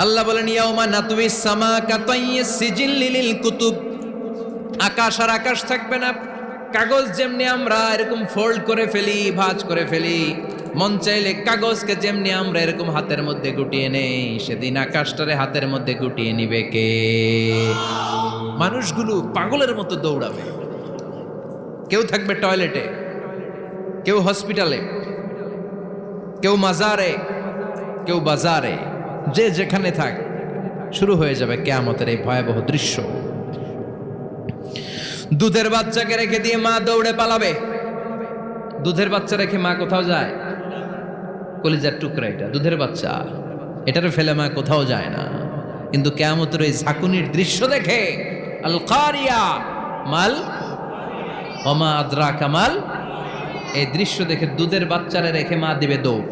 আল্লাহ বলেন ইয়াউমা নাতুইস সামা কাতাইয়িস সিজিল্লি লিল কুতুব, আকাশ আর আকাশ থাকবে না। কাগজ যেমনি আমরা এরকম ফোল্ড করে ফেলি, ভাঁজ করে ফেলি, মন চাইলে কাগজকে যেমনি আমরা এরকম হাতের মধ্যে গুটিয়ে নেই, সেদিন আকাশটারে হাতের মধ্যে গুটিয়ে নিবে কে? মানুষগুলো পাগলের মতো দৌড়াবে। কেউ থাকবে টয়লেটে, কেউ হসপিটালে, কেউ মাজারে, কেউ বাজারে, যে যেখানে থাক, শুরু হয়ে যাবে কিয়ামতের এই ভয়াবহ দৃশ্য। দুধের বাচ্চাকে রেখে দিয়ে মা দৌড়ে পালাবে। দুধের বাচ্চা রেখে মা কোথাও যায়? কলিজার টুকরা এটা, দুধের বাচ্চা, এটারে ফেলে মা কোথাও যায় না। কিন্তু কিয়ামতের এই ঝাঁকুনির দৃশ্য দেখে, আল কারিয়া মাল ওমা আদরাকা মাল, এই দৃশ্য দেখে দুধের বাচ্চারে রেখে মা দিবে দৌড়।